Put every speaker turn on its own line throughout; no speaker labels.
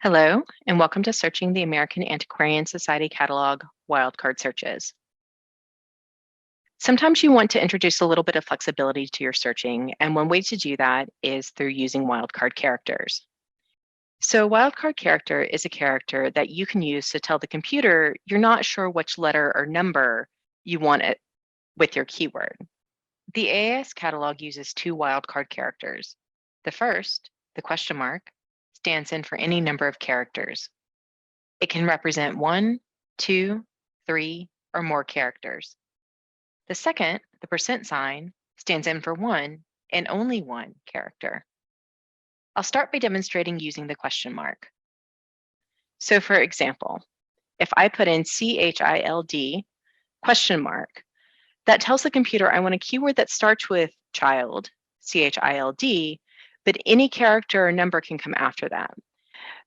Hello, and welcome to Searching the American Antiquarian Society Catalog Wildcard Searches. Sometimes you want to introduce a little bit of flexibility to your searching, and one way to do that is through using wildcard characters. So a wildcard character is a character that you can use to tell the computer you're not sure which letter or number you want it with your keyword. The AIS catalog uses two wildcard characters. The first, the question mark, stands in for any number of characters. It can represent 1, 2, 3, or more characters. The second, the percent sign, stands in for one and only one character. I'll start by demonstrating using the question mark. So for example, if I put in CHILD question mark, that tells the computer I want a keyword that starts with child, CHILD, but any character or number can come after that.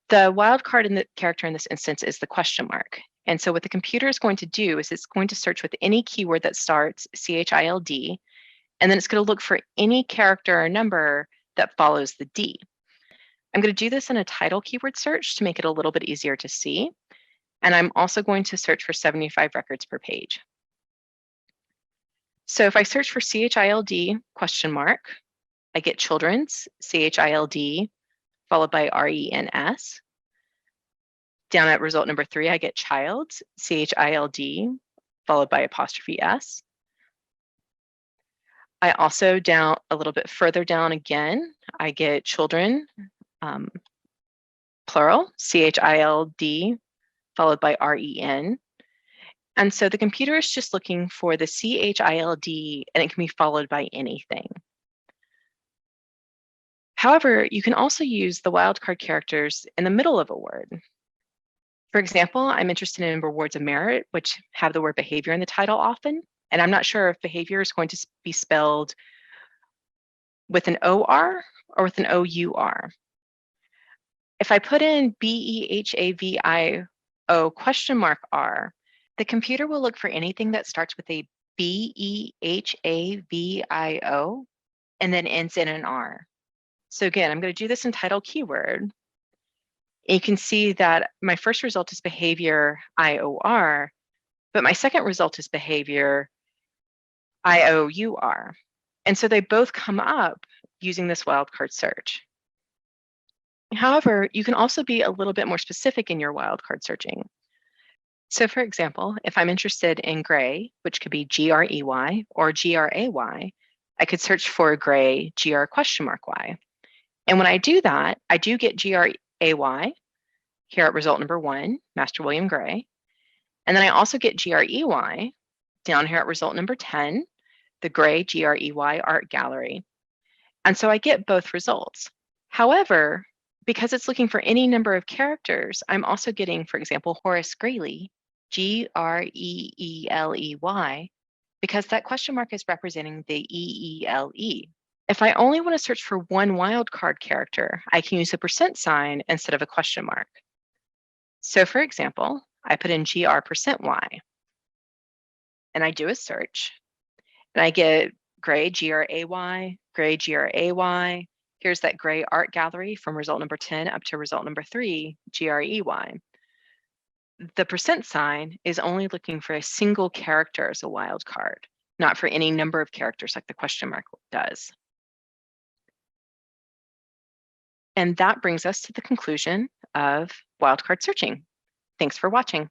The wildcard in the character in this instance is the question mark. And so what the computer is going to do is it's going to search with any keyword that starts CHILD, and then it's going to look for any character or number that follows the D. I'm going to do this in a title keyword search to make it a little bit easier to see. And I'm also going to search for 75 records per page. So if I search for CHILD question mark, I get children's, CHILD, followed by RENS. Down at result number 3, I get child's, CHILD, followed by apostrophe S. I also down a little bit further down again, I get children, plural, CHILD, followed by REN. And so the computer is just looking for the CHILD, and it can be followed by anything. However, you can also use the wildcard characters in the middle of a word. For example, I'm interested in rewards of merit, which have the word behavior in the title often, and I'm not sure if behavior is going to be spelled with an OR or with an OUR. If I put in BEHAVIO question mark R, the computer will look for anything that starts with a BEHAVIO and then ends in an R. So again, I'm going to do this in title keyword. And you can see that my first result is behavior IOR, but my second result is behavior IOUR. And so they both come up using this wildcard search. However, you can also be a little bit more specific in your wildcard searching. So for example, if I'm interested in gray, which could be GREY or GRAY, I could search for gray GR question mark Y. And when I do that, I do get GRAY here at result number 1, Master William Gray. And then I also get GREY down here at result number 10, the Gray GREY Art Gallery. And so I get both results. However, because it's looking for any number of characters, I'm also getting, for example, Horace Greeley, GREELEY, because that question mark is representing the EELE. If I only want to search for one wildcard character, I can use a percent sign instead of a question mark. So for example, I put in GR%Y, and I do a search, and I get gray GRAY, gray GRAY. Here's that gray art gallery from result number 10 up to result number 3, GREY. The percent sign is only looking for a single character as a wildcard, not for any number of characters like the question mark does. And that brings us to the conclusion of wildcard searching. Thanks for watching.